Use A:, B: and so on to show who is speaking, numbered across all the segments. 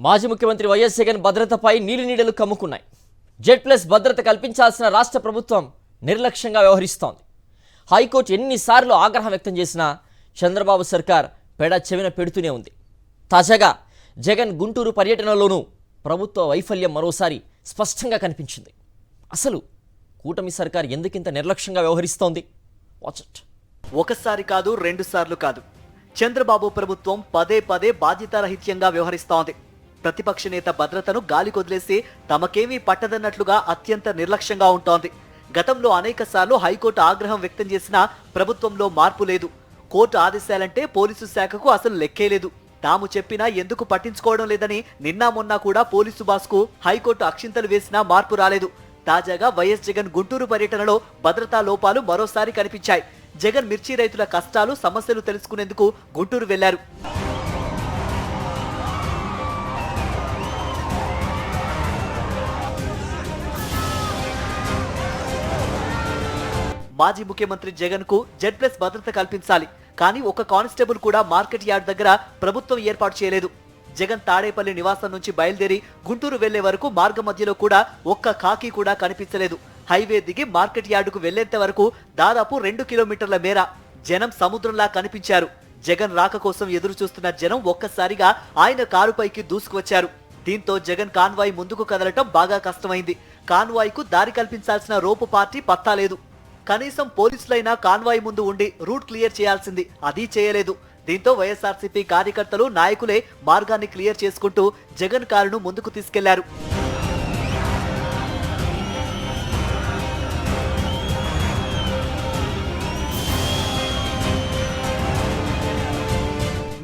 A: మాజీ ముఖ్యమంత్రి వైఎస్ జగన్ భద్రతపై నీలినీడలు కమ్ముకున్నాయి. జెడ్+ భద్రత కల్పించాల్సిన రాష్ట్ర ప్రభుత్వం నిర్లక్ష్యంగా వ్యవహరిస్తోంది. హైకోర్టు ఎన్నిసార్లు ఆగ్రహం వ్యక్తం చేసినా చంద్రబాబు సర్కార్ పెడ చెవిన పెడుతూనే ఉంది. తాజాగా జగన్ గుంటూరు పర్యటనలోనూ ప్రభుత్వ వైఫల్యం మరోసారి స్పష్టంగా కనిపించింది. అసలు కూటమి సర్కార్ ఎందుకింత నిర్లక్ష్యంగా వ్యవహరిస్తోంది? Watch it.
B: ఒకసారి కాదు, రెండు సార్లు కాదు, చంద్రబాబు ప్రభుత్వం పదే పదే బాధ్యతారహిత్యంగా వ్యవహరిస్తోంది. ప్రతిపక్ష నేత భద్రతను గాలికొదిలేసి తమకేమీ పట్టదన్నట్లుగా అత్యంత నిర్లక్ష్యంగా ఉంటోంది. గతంలో అనేక సార్లు హైకోర్టు ఆగ్రహం వ్యక్తం చేసినా ప్రభుత్వంలో మార్పు లేదు. కోర్టు ఆదేశాలంటే పోలీసు శాఖకు అసలు లెక్కే లేదు. తాము చెప్పినా ఎందుకు పట్టించుకోవడం లేదని నిన్నా మొన్నా కూడా పోలీసు బాస్కు హైకోర్టు అక్షింతలు వేసినా మార్పు రాలేదు. తాజాగా వైఎస్ జగన్ గుంటూరు పర్యటనలో భద్రతా లోపాలు మరోసారి కనిపించాయి. జగన్ మిర్చి రైతుల కష్టాలు, సమస్యలు తెలుసుకునేందుకు గుంటూరు వెళ్లారు. మాజీ ముఖ్యమంత్రి జగన్ కు జెడ్+ భద్రత కల్పించాలి, కానీ ఒక కానిస్టేబుల్ కూడా మార్కెట్ యార్డ్ దగ్గర ప్రభుత్వం ఏర్పాటు చేయలేదు. జగన్ తాడేపల్లి నివాసం నుంచి బయలుదేరి గుంటూరు వెళ్లే వరకు మార్గ మధ్యలో కూడా ఒక్క కాకి కూడా కనిపించలేదు. హైవే దిగి మార్కెట్ యార్డుకు వెళ్లేంత వరకు దాదాపు 2 కిలోమీటర్ల మేర జనం సముద్రంలా కనిపించారు. జగన్ రాక కోసం ఎదురు చూస్తున్న జనం ఒక్కసారిగా ఆయన కారుపైకి దూసుకువచ్చారు. దీంతో జగన్ కాన్వాయ్ ముందుకు కదలటం బాగా కష్టమైంది. కాన్వాయ్ కు దారి కల్పించాల్సిన రోపు పార్టీ పత్తా లేదు. కనీసం పోలీసులైనా కాన్వాయ్ ముందు ఉండి రూట్ క్లియర్ చేయాల్సింది, అది చేయలేదు. దీంతో వైఎస్ఆర్సీపీ కార్యకర్తలు, నాయకులే మార్గాన్ని క్లియర్ చేసుకుంటూ జగన్ కారును ముందుకు తీసుకెళ్లారు.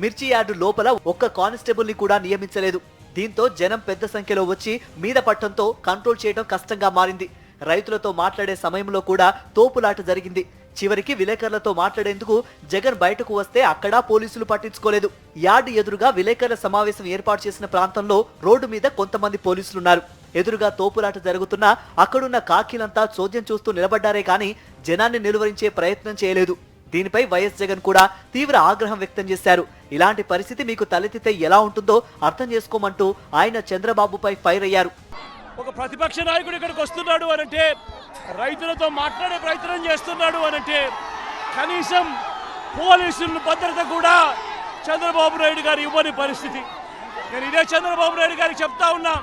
B: మిర్చి యార్డు లోపల ఒక్క కానిస్టేబుల్ ని కూడా నియమించలేదు. దీంతో జనం పెద్ద సంఖ్యలో వచ్చి మీద పట్టడంతో కంట్రోల్ చేయడం కష్టంగా మారింది. రైతులతో మాట్లాడే సమయంలో కూడా తోపులాట జరిగింది. చివరికి విలేకరులతో మాట్లాడేందుకు జగన్ బయటకు వస్తే అక్కడా పోలీసులు పట్టించుకోలేదు. యార్డు ఎదురుగా విలేకరుల సమావేశం ఏర్పాటు చేసిన ప్రాంతంలో రోడ్డు మీద కొంతమంది పోలీసులున్నారు. ఎదురుగా తోపులాట జరుగుతున్నా అక్కడున్న కాకీలంతా చోద్యం చూస్తూ నిలబడ్డారే కానీ జనాన్ని నిలువరించే ప్రయత్నం చేయలేదు. దీనిపై వైఎస్ జగన్ కూడా తీవ్ర ఆగ్రహం వ్యక్తం చేశారు. ఇలాంటి పరిస్థితి మీకు తలెత్తితే ఎలా ఉంటుందో అర్థం చేసుకోమంటూ ఆయన చంద్రబాబుపై ఫైర్ అయ్యారు.
C: ఒక ప్రతిపక్ష నాయకుడు ఇక్కడికి వస్తున్నాడు అనంటే, రైతులతో మాట్లాడే ప్రయత్నం చేస్తున్నాడు అనంటే, కనీసం పోలీసుల భద్రత కూడా చంద్రబాబు నాయుడు గారు ఇవ్వని పరిస్థితి. నేను ఇదే చంద్రబాబు నాయుడు గారికి చెప్తా ఉన్నా,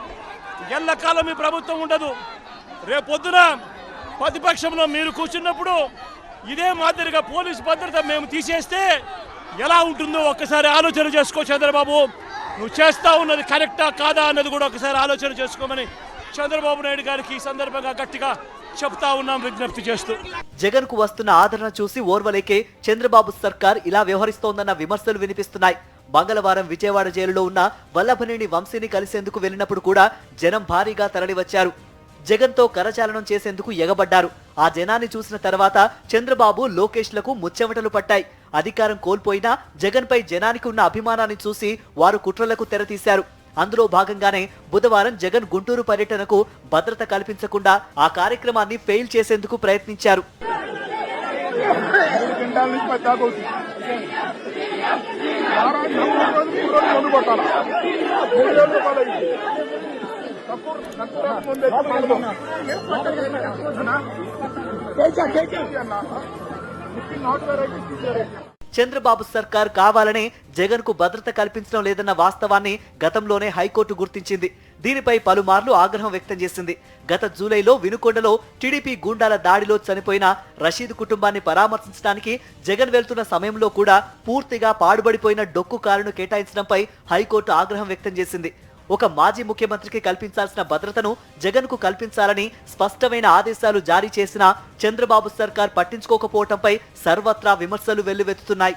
C: ఎల్లకాలం మీ ప్రభుత్వం ఉండదు. రేపొద్దున ప్రతిపక్షంలో మీరు కూర్చున్నప్పుడు ఇదే మాదిరిగా పోలీసు భద్రత మేము తీసేస్తే ఎలా ఉంటుందో ఒక్కసారి ఆలోచన చేసుకో చంద్రబాబు. నువ్వు చేస్తా ఉన్నది కరెక్టా కాదా అన్నది కూడా ఒకసారి ఆలోచన చేసుకోమని చంద్రబాబు నాయుడు గారికి ఈ సందర్భంగా గట్టిగా చెప్తా ఉన్నాం, విజ్ఞప్తి చేస్తూ.
B: జగన్ కు వస్తున్న ఆదరణ చూసి ఓర్వలేకే చంద్రబాబు సర్కార్ ఇలా వ్యవహరిస్తోందన్న విమర్శలు వినిపిస్తున్నాయి. మంగళవారం విజయవాడ జైలులో ఉన్న వల్లభనేని వంశీని కలిసేందుకు వెళ్లినప్పుడు కూడా జనం భారీగా తరలివచ్చారు. జగన్ తో కరచాలనం చేసేందుకు ఎగబడ్డారు. ఆ జనాన్ని చూసిన తర్వాత చంద్రబాబు, లోకేష్లకు ముచ్చెమటలు పట్టాయి. అధికారం కోల్పోయినా జగన్ పై జనానికి ఉన్న అభిమానాన్ని చూసి వారు కుట్రలకు తెరతీశారు. అందులో భాగంగానే బుధవారం జగన్ గుంటూరు పర్యటనకు భద్రత కల్పించకుండా ఆ కార్యక్రమాన్ని ఫెయిల్ చేసేందుకు ప్రయత్నించారు. చంద్రబాబు సర్కార్ కావాలనే జగన్ కు భద్రత కల్పించడం లేదన్న వాస్తవాన్ని గతంలోనే హైకోర్టు గుర్తించింది. దీనిపై పలుమార్లు ఆగ్రహం వ్యక్తం చేసింది. గత జూలైలో వినుకొండలో టీడీపీ గూండాల దాడిలో చనిపోయిన రషీద్ కుటుంబాన్ని పరామర్శించడానికి జగన్ వెళ్తున్న సమయంలో కూడా పూర్తిగా పాడుబడిపోయిన డొక్కు కారును కేటాయించడంపై హైకోర్టు ఆగ్రహం వ్యక్తం చేసింది. ఒక మాజీ ముఖ్యమంత్రికి కల్పించాల్సిన భద్రతను జగన్ కు కల్పించాలని స్పష్టమైన ఆదేశాలు జారీ చేసినా చంద్రబాబు సర్కార్ పట్టించుకోకపోవడంపై సర్వత్రా విమర్శలు వెల్లువెత్తుతున్నాయి.